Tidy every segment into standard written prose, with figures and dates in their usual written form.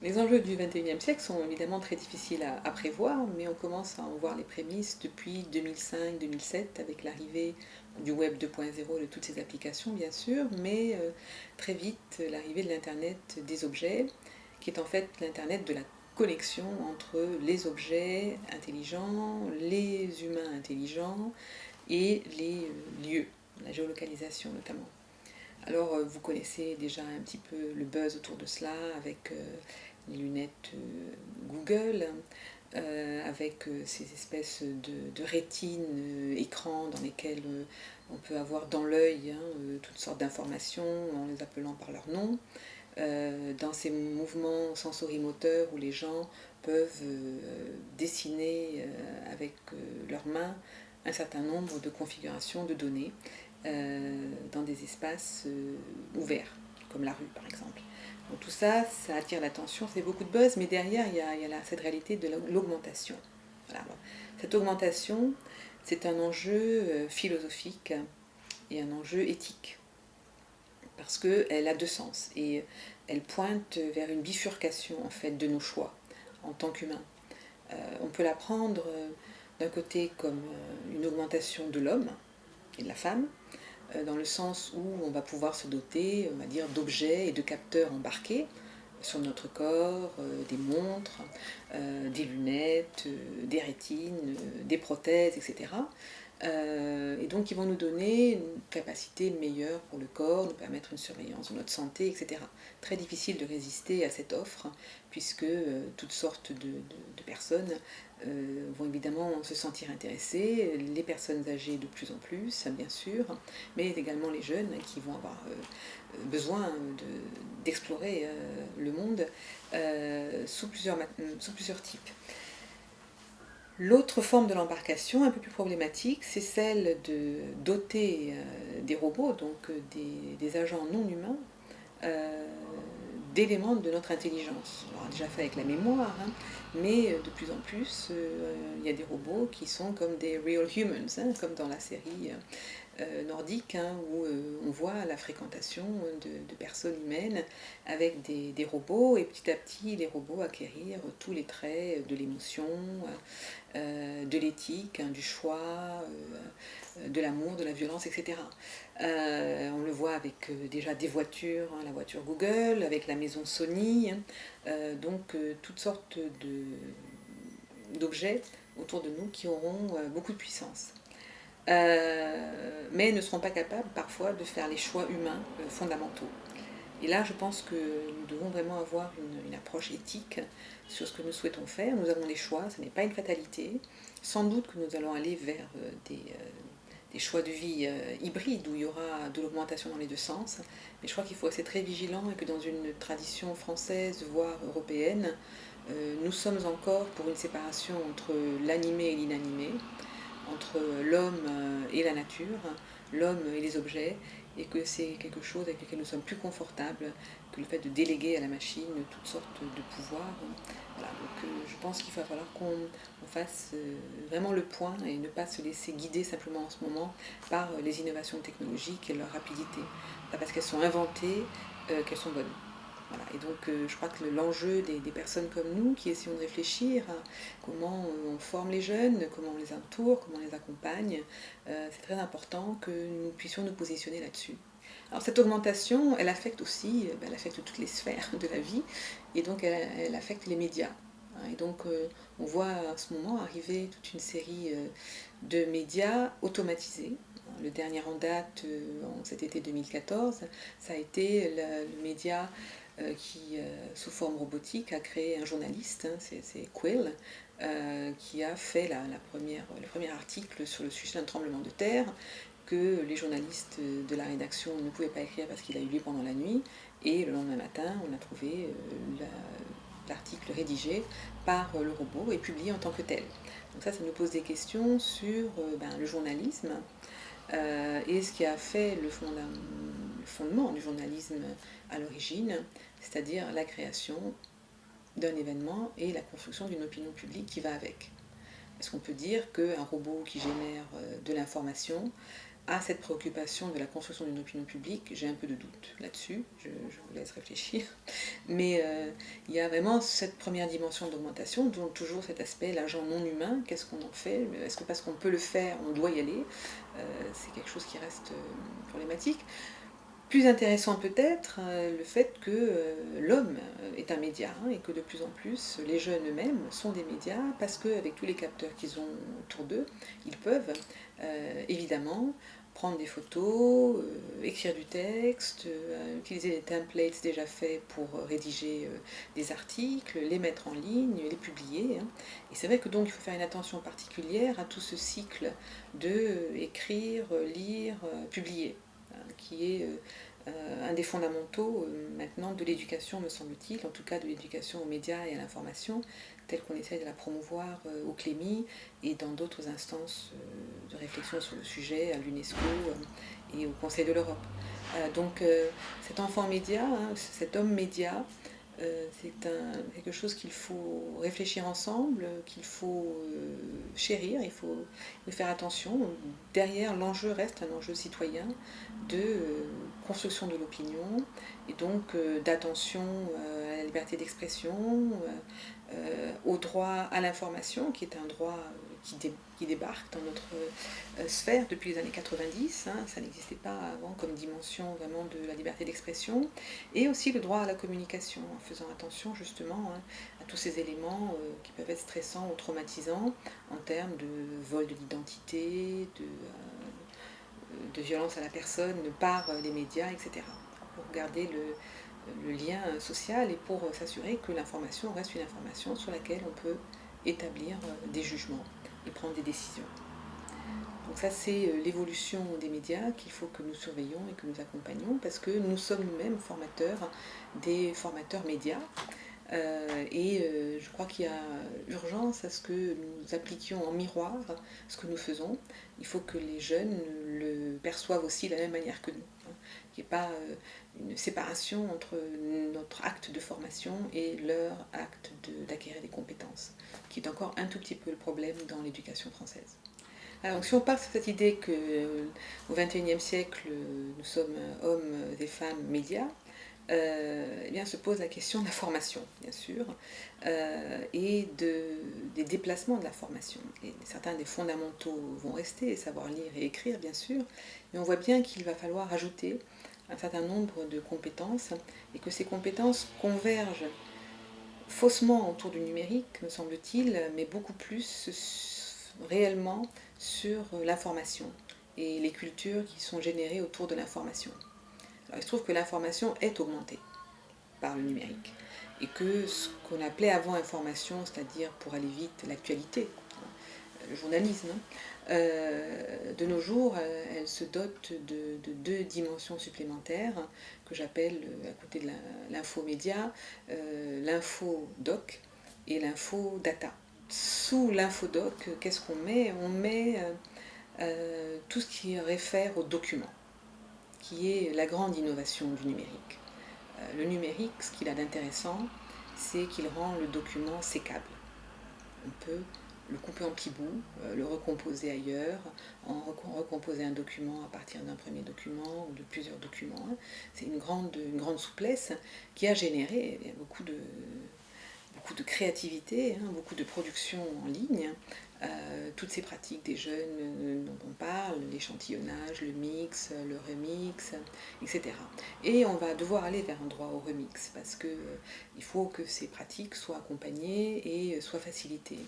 Les enjeux du XXIe siècle sont évidemment très difficiles à prévoir, mais on commence à en voir les prémices depuis 2005-2007 avec l'arrivée du Web 2.0 et de toutes ces applications bien sûr, mais très vite l'arrivée de l'Internet des objets, qui est en fait l'Internet de la connexion entre les objets intelligents, les humains intelligents et les lieux, la géolocalisation notamment. Alors, vous connaissez déjà un petit peu le buzz autour de cela avec les lunettes Google, avec ces espèces de rétines écrans dans lesquels on peut avoir dans l'œil toutes sortes d'informations en les appelant par leur nom, dans ces mouvements sensorimoteurs où les gens peuvent dessiner avec leurs mains un certain nombre de configurations de données dans des espaces ouverts, comme la rue par exemple. Donc tout ça, ça attire l'attention, c'est beaucoup de buzz, mais derrière, il y a cette réalité de l'augmentation. Voilà. Cette augmentation, c'est un enjeu philosophique et un enjeu éthique, parce qu'elle a deux sens, et elle pointe vers une bifurcation en fait de nos choix en tant qu'humains. On peut la prendre d'un côté comme une augmentation de l'homme et de la femme, dans le sens où on va pouvoir se doter, on va dire, d'objets et de capteurs embarqués sur notre corps, des montres, des lunettes, des rétines, des prothèses, etc. Et donc ils vont nous donner une capacité meilleure pour le corps, nous permettre une surveillance de notre santé, etc. Très difficile de résister à cette offre, puisque toutes sortes de personnes vont évidemment se sentir intéressées, les personnes âgées de plus en plus, bien sûr, mais également les jeunes qui vont avoir besoin d'explorer le monde sous plusieurs types. L'autre forme de l'embarcation, un peu plus problématique, c'est celle de doter des robots, donc des agents non humains, d'éléments de notre intelligence. On l'a déjà fait avec la mémoire, hein, mais de plus en plus, il y a des robots qui sont comme des real humans, hein, comme dans la série nordique, hein, où on voit la fréquentation de personnes humaines avec des robots, et petit à petit les robots acquérir tous les traits de l'émotion, de l'éthique, hein, du choix, de l'amour, de la violence, etc. On le voit avec déjà des voitures, hein, la voiture Google, avec la maison Sony, hein, donc toutes sortes d'objets autour de nous qui auront beaucoup de puissance. Mais ne seront pas capables parfois de faire les choix humains fondamentaux. Et là, je pense que nous devons vraiment avoir une approche éthique sur ce que nous souhaitons faire. Nous avons des choix, ce n'est pas une fatalité. Sans doute que nous allons aller vers des choix de vie hybrides où il y aura de l'augmentation dans les deux sens. Mais je crois qu'il faut rester très vigilant et que dans une tradition française, voire européenne, nous sommes encore pour une séparation entre l'animé et l'inanimé, entre l'homme et la nature, l'homme et les objets, et que c'est quelque chose avec lequel nous sommes plus confortables que le fait de déléguer à la machine toutes sortes de pouvoirs. Voilà, donc je pense qu'il va falloir qu'on fasse vraiment le point et ne pas se laisser guider simplement en ce moment par les innovations technologiques et leur rapidité. Pas parce qu'elles sont inventées qu'elles sont bonnes. Voilà. Et donc je crois que l'enjeu des personnes comme nous qui essayons de réfléchir à comment on forme les jeunes, comment on les entoure, comment on les accompagne, c'est très important que nous puissions nous positionner là-dessus. Alors cette augmentation, elle affecte aussi, elle affecte toutes les sphères de la vie, et donc elle affecte les médias. Et donc on voit en ce moment arriver toute une série de médias automatisés. Le dernier en date, en cet été 2014, ça a été le média qui, sous forme robotique, a créé un journaliste, hein, c'est Quill, qui a fait le premier article sur le sujet d'un tremblement de terre que les journalistes de la rédaction ne pouvaient pas écrire parce qu'il a eu lieu pendant la nuit, et le lendemain matin, on a trouvé l'article rédigé par le robot et publié en tant que tel. Donc ça nous pose des questions sur le journalisme et ce qui a fait le fondement du journalisme à l'origine, c'est-à-dire la création d'un événement et la construction d'une opinion publique qui va avec. Est-ce qu'on peut dire qu'un robot qui génère de l'information a cette préoccupation de la construction d'une opinion publique? J'ai un peu de doute là-dessus, je vous laisse réfléchir. Mais il y a vraiment cette première dimension d'augmentation, donc toujours cet aspect, l'agent non humain, qu'est-ce qu'on en fait? Est-ce que parce qu'on peut le faire, on doit y aller? C'est quelque chose qui reste problématique. Plus intéressant peut-être le fait que l'homme est un média et que de plus en plus les jeunes eux-mêmes sont des médias parce qu'avec tous les capteurs qu'ils ont autour d'eux, ils peuvent évidemment prendre des photos, écrire du texte, utiliser des templates déjà faits pour rédiger des articles, les mettre en ligne, les publier. Hein. Et c'est vrai que donc il faut faire une attention particulière à tout ce cycle de écrire, lire, publier, hein, qui est un des fondamentaux maintenant de l'éducation, me semble-t-il, en tout cas de l'éducation aux médias et à l'information, telle qu'on essaie de la promouvoir au Clémy et dans d'autres instances de réflexion sur le sujet, à l'UNESCO et au Conseil de l'Europe. Donc cet enfant média, hein, cet homme média, c'est quelque chose qu'il faut réfléchir ensemble, qu'il faut chérir, il faut faire attention. Derrière, l'enjeu reste un enjeu citoyen de construction de l'opinion et donc d'attention à la liberté d'expression, au droit à l'information, qui est un droit qui débarque dans notre sphère depuis les années 90, hein, ça n'existait pas avant comme dimension vraiment de la liberté d'expression, et aussi le droit à la communication, en faisant attention justement hein, à tous ces éléments qui peuvent être stressants ou traumatisants en termes de vol de l'identité, de violence à la personne par les médias, etc. Pour garder le lien social et pour s'assurer que l'information reste une information sur laquelle on peut établir des jugements et prendre des décisions. Donc ça c'est l'évolution des médias qu'il faut que nous surveillons et que nous accompagnons parce que nous sommes nous-mêmes formateurs des formateurs médias. Je crois qu'il y a urgence à ce que nous appliquions en miroir ce que nous faisons. Il faut que les jeunes le perçoivent aussi de la même manière que nous. Hein. Qu'il n'y ait pas une séparation entre notre acte de formation et leur acte d'acquérir des compétences, qui est encore un tout petit peu le problème dans l'éducation française. Alors, si on part sur cette idée qu'au XXIe siècle, nous sommes hommes et femmes médias, eh bien, se pose la question de la formation, bien sûr, et des déplacements de la formation. Et certains des fondamentaux vont rester, savoir lire et écrire, bien sûr, mais on voit bien qu'il va falloir ajouter un certain nombre de compétences et que ces compétences convergent faussement autour du numérique, me semble-t-il, mais beaucoup plus réellement sur l'information et les cultures qui sont générées autour de l'information. Alors, il se trouve que l'information est augmentée par le numérique et que ce qu'on appelait avant information, c'est-à-dire pour aller vite l'actualité, le journalisme, de nos jours, elle se dote de deux dimensions supplémentaires que j'appelle, à côté de l'infomédia, l'infodoc et l'infodata. Sous l'infodoc, qu'est-ce qu'on met? On met tout ce qui réfère aux documents, qui est la grande innovation du numérique. Le numérique, ce qu'il a d'intéressant, c'est qu'il rend le document sécable. On peut le couper en petits bouts, le recomposer ailleurs, recomposer un document à partir d'un premier document ou de plusieurs documents. C'est une grande souplesse qui a généré beaucoup de créativité, hein, beaucoup de production en ligne. Toutes ces pratiques des jeunes dont on parle, l'échantillonnage, le mix, le remix, etc. Et on va devoir aller vers un droit au remix parce qu'il faut que ces pratiques soient accompagnées et soient facilitées.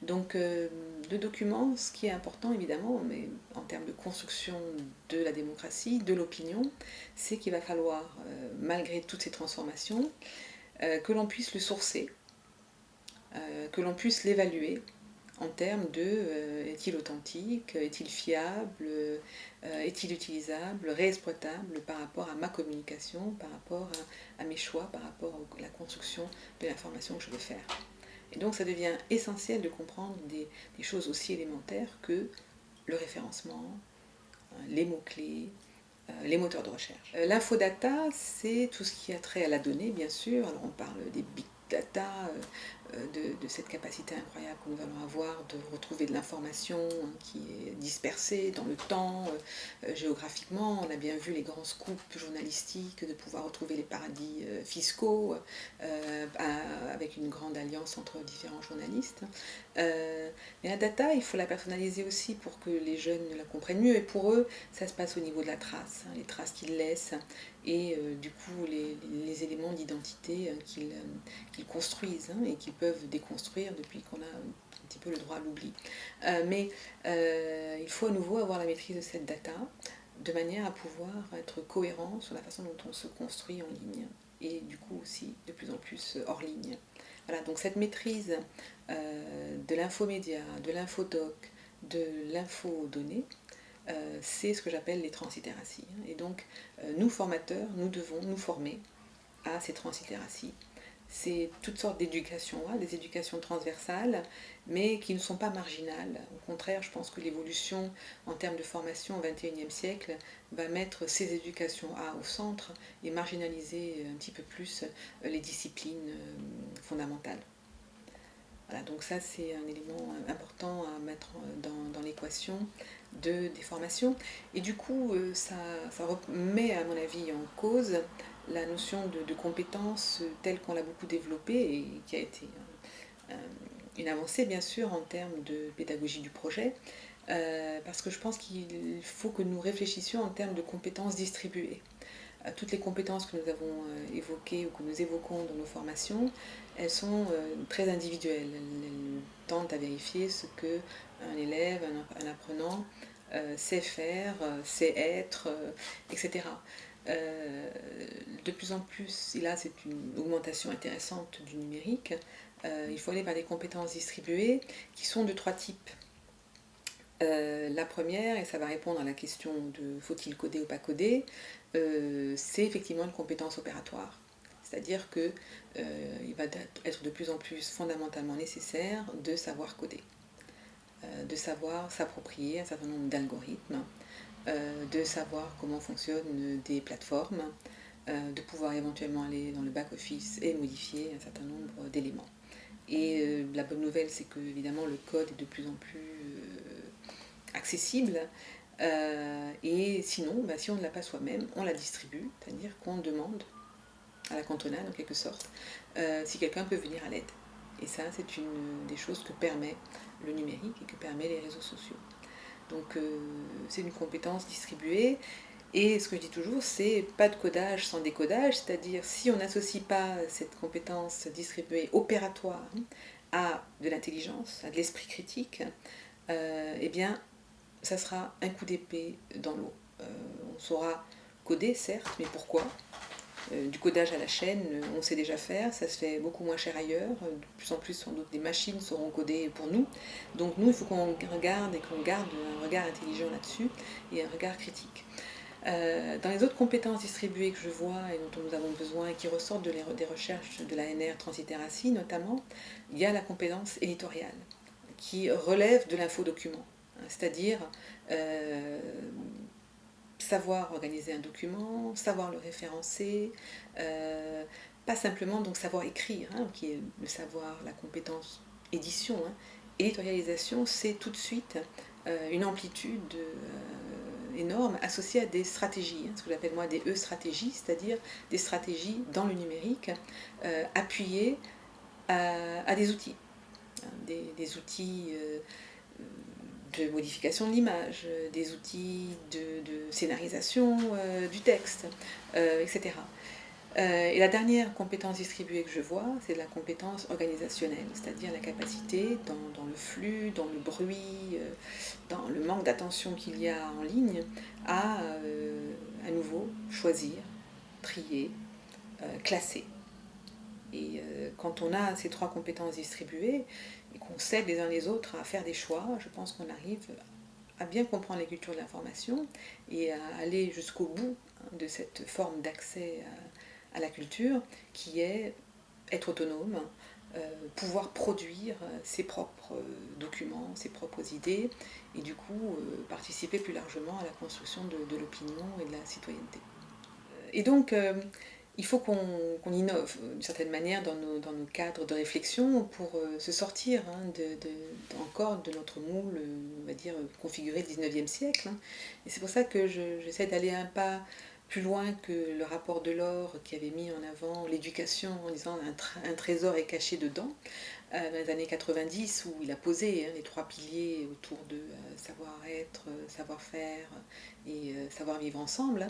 Donc le document, ce qui est important évidemment, mais en termes de construction de la démocratie, de l'opinion, c'est qu'il va falloir, malgré toutes ces transformations, que l'on puisse le sourcer, que l'on puisse l'évaluer en termes de est-il authentique, est-il fiable, est-il utilisable, réexploitable par rapport à ma communication, par rapport à mes choix, par rapport à la construction de l'information que je veux faire. Et donc ça devient essentiel de comprendre des choses aussi élémentaires que le référencement, les mots-clés, les moteurs de recherche. L'infodata, c'est tout ce qui a trait à la donnée, bien sûr. Alors on parle des big data, de cette capacité incroyable que nous allons avoir de retrouver de l'information qui est dispersée dans le temps, géographiquement. On a bien vu les grands scoops journalistiques, de pouvoir retrouver les paradis fiscaux avec une grande alliance entre différents journalistes. Mais la data, il faut la personnaliser aussi pour que les jeunes la comprennent mieux. Et pour eux, ça se passe au niveau de la trace, les traces qu'ils laissent et du coup les éléments d'identité qu'ils construisent et qu'ils peuvent déconstruire depuis qu'on a un petit peu le droit à l'oubli. Mais il faut à nouveau avoir la maîtrise de cette data de manière à pouvoir être cohérent sur la façon dont on se construit en ligne et du coup aussi de plus en plus hors ligne. Voilà, donc cette maîtrise de l'infomédia, de l'infodoc, de l'infodonnée, c'est ce que j'appelle les translittératies. Et donc, nous formateurs, nous devons nous former à ces translittératies. C'est toutes sortes d'éducations, des éducations transversales, mais qui ne sont pas marginales. Au contraire, je pense que l'évolution en termes de formation au XXIe siècle va mettre ces éducations au centre et marginaliser un petit peu plus les disciplines fondamentales. Voilà, donc ça c'est un élément important à mettre dans l'équation des formations. Et du coup, ça remet à mon avis en cause la notion de compétence telle qu'on l'a beaucoup développée et qui a été une avancée bien sûr en termes de pédagogie du projet, parce que je pense qu'il faut que nous réfléchissions en termes de compétences distribuées. Toutes les compétences que nous avons évoquées ou que nous évoquons dans nos formations, elles sont très individuelles. Elles tentent à vérifier ce qu'un élève, un apprenant sait faire, sait être, etc. De plus en plus, et là c'est une augmentation intéressante du numérique, il faut aller vers des compétences distribuées qui sont de trois types. La première, et ça va répondre à la question de faut-il coder ou pas coder, c'est effectivement une compétence opératoire. C'est-à-dire qu'il va être de plus en plus fondamentalement nécessaire de savoir coder, de savoir s'approprier un certain nombre d'algorithmes, de savoir comment fonctionnent des plateformes, de pouvoir éventuellement aller dans le back-office et modifier un certain nombre d'éléments. Et la bonne nouvelle, c'est que évidemment le code est de plus en plus accessible, et sinon, si on ne l'a pas soi-même, on la distribue, c'est-à-dire qu'on demande à la cantonade en quelque sorte si quelqu'un peut venir à l'aide. Et ça, c'est une des choses que permet le numérique et que permet les réseaux sociaux. Donc c'est une compétence distribuée. Et ce que je dis toujours, c'est pas de codage sans décodage, c'est-à-dire si on n'associe pas cette compétence distribuée opératoire à de l'intelligence, à de l'esprit critique, eh bien ça sera un coup d'épée dans l'eau. On saura coder, certes, mais pourquoi ? Du codage à la chaîne, on sait déjà faire, ça se fait beaucoup moins cher ailleurs. De plus en plus, sans doute, des machines sauront coder pour nous. Donc nous, il faut qu'on regarde et qu'on garde un regard intelligent là-dessus et un regard critique. Dans les autres compétences distribuées que je vois et dont nous avons besoin et qui ressortent des recherches de l'ANR Translittératie notamment, il y a la compétence éditoriale qui relève de l'infodocument. C'est-à-dire savoir organiser un document, savoir le référencer, pas simplement donc savoir écrire, qui est le savoir, la compétence édition. Éditorialisation, c'est tout de suite une amplitude énorme associée à des stratégies, ce que j'appelle moi des E-stratégies, c'est-à-dire des stratégies dans le numérique appuyées à des outils, des outils de modification de l'image, des outils de scénarisation du texte, etc. Et la dernière compétence distribuée que je vois, c'est la compétence organisationnelle, c'est-à-dire la capacité dans le flux, dans le bruit, dans le manque d'attention qu'il y a en ligne, à nouveau choisir, trier, classer. Et quand on a ces trois compétences distribuées et qu'on s'aide les uns les autres à faire des choix, je pense qu'on arrive à bien comprendre les cultures de l'information et à aller jusqu'au bout de cette forme d'accès à la culture qui est être autonome, pouvoir produire ses propres documents, ses propres idées et du coup participer plus largement à la construction de l'opinion et de la citoyenneté. Et donc il faut qu'on innove d'une certaine manière dans nos cadres de réflexion pour se sortir encore de notre moule, on va dire, configuré 19e siècle. Et c'est pour ça que j'essaie d'aller un pas plus loin que le rapport Delors qui avait mis en avant l'éducation en disant un trésor est caché dedans, dans les années 90, où il a posé les trois piliers autour de savoir-être, savoir-faire et savoir-vivre ensemble.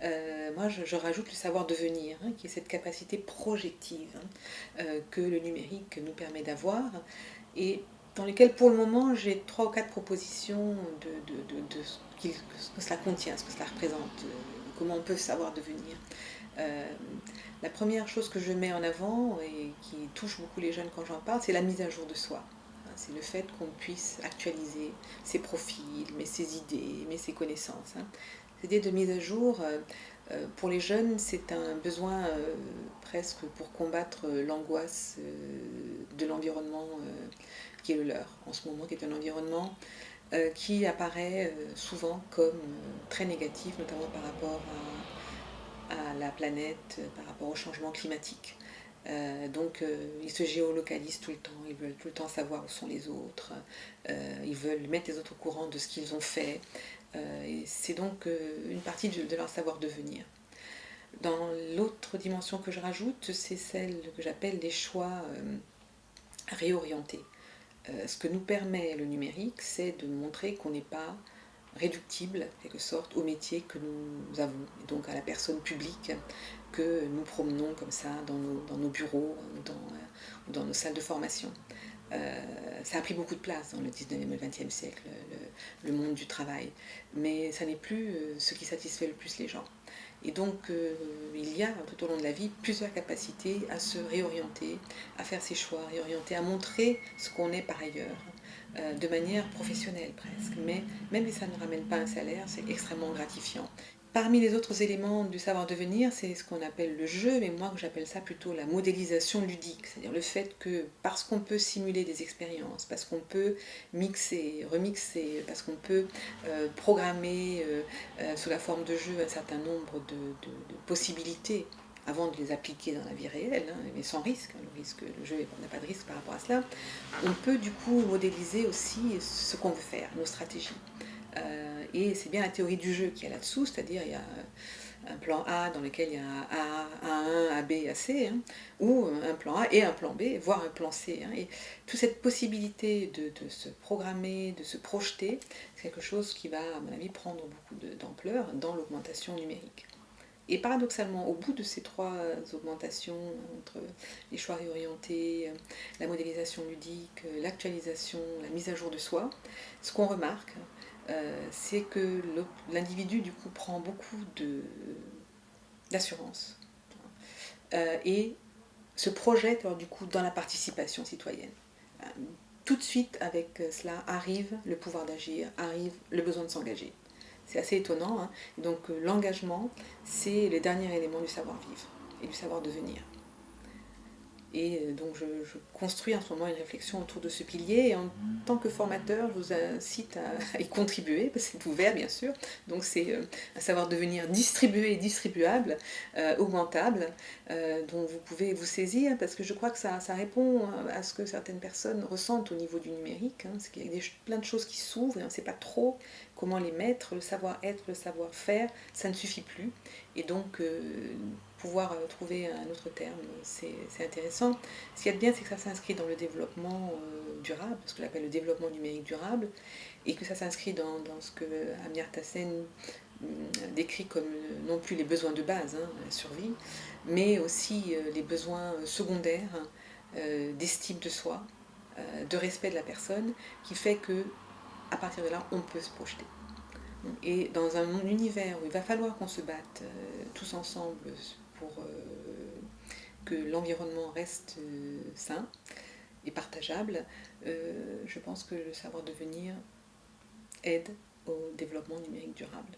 Moi, je rajoute le savoir-devenir, qui est cette capacité projective que le numérique nous permet d'avoir, et dans lesquelles, pour le moment, j'ai 3 ou 4 propositions de ce que cela contient, ce que cela représente, comment on peut savoir devenir. La première chose que je mets en avant et qui touche beaucoup les jeunes quand j'en parle, c'est la mise à jour de soi. C'est le fait qu'on puisse actualiser ses profils, mais ses idées, mais ses connaissances. L'idée de mise à jour, pour les jeunes, c'est un besoin presque pour combattre l'angoisse de l'environnement qui est le leur en ce moment, qui est un environnement qui apparaît souvent comme très négatif, notamment par rapport à la planète, par rapport au changement climatique. Donc ils se géolocalisent tout le temps, ils veulent tout le temps savoir où sont les autres, ils veulent mettre les autres au courant de ce qu'ils ont fait, et c'est donc une partie de leur savoir-devenir. Dans l'autre dimension que je rajoute, c'est celle que j'appelle les choix réorientés. Ce que nous permet le numérique, c'est de montrer qu'on n'est pas réductible, en quelque sorte, au métier que nous avons, et donc à la personne publique que nous promenons comme ça dans nos bureaux, dans nos salles de formation. Ça a pris beaucoup de place dans le 19e et le 20e siècle, le monde du travail, mais ça n'est plus ce qui satisfait le plus les gens. Et donc, il y a tout au long de la vie plusieurs capacités à se réorienter, à faire ses choix, à réorienter, à montrer ce qu'on est par ailleurs, de manière professionnelle presque. Mais même si ça ne ramène pas un salaire, c'est extrêmement gratifiant. Parmi les autres éléments du savoir-devenir, c'est ce qu'on appelle le jeu, mais moi j'appelle ça plutôt la modélisation ludique, c'est-à-dire le fait que parce qu'on peut simuler des expériences, parce qu'on peut mixer, remixer, parce qu'on peut programmer sous la forme de jeu un certain nombre de possibilités avant de les appliquer dans la vie réelle, mais sans risque, le jeu n'a pas de risque par rapport à cela, on peut du coup modéliser aussi ce qu'on veut faire, nos stratégies. Et c'est bien la théorie du jeu qui est là-dessous, c'est-à-dire il y a un plan A dans lequel il y a un A1, AB, AC, ou un plan A et un plan B, voire un plan C. Et toute cette possibilité de se programmer, de se projeter, c'est quelque chose qui va, à mon avis, prendre beaucoup d'ampleur dans l'augmentation numérique. Et paradoxalement, au bout de ces 3 augmentations, entre les choix réorientés, la modélisation ludique, l'actualisation, la mise à jour de soi, ce qu'on remarque, c'est que l'individu du coup prend beaucoup d'assurance et se projette alors, du coup dans la participation citoyenne. Tout de suite avec cela arrive le pouvoir d'agir, arrive le besoin de s'engager. C'est assez étonnant. Donc l'engagement, c'est le dernier élément du savoir-vivre et du savoir-devenir. Et donc je construis en ce moment une réflexion autour de ce pilier, et en tant que formateur, je vous incite à y contribuer, parce que c'est ouvert bien sûr. Donc c'est un savoir-devenir distribué et distribuable, augmentable, dont vous pouvez vous saisir, parce que je crois que ça répond à ce que certaines personnes ressentent au niveau du numérique. C'est qu'il y a plein de choses qui s'ouvrent et on ne sait pas trop comment les mettre. Le savoir-être, le savoir-faire, ça ne suffit plus. Et donc pouvoir trouver un autre terme, c'est intéressant. Ce qu'il y a de bien, c'est que ça s'inscrit dans le développement durable, ce que j'appelle le développement numérique durable, et que ça s'inscrit dans ce que Amartya Sen décrit comme non plus les besoins de base, la survie, mais aussi les besoins secondaires d'estime de soi, de respect de la personne, qui fait que à partir de là, on peut se projeter. Et dans un univers où il va falloir qu'on se batte tous ensemble pour que l'environnement reste sain et partageable, je pense que le savoir devenir aide au développement numérique durable.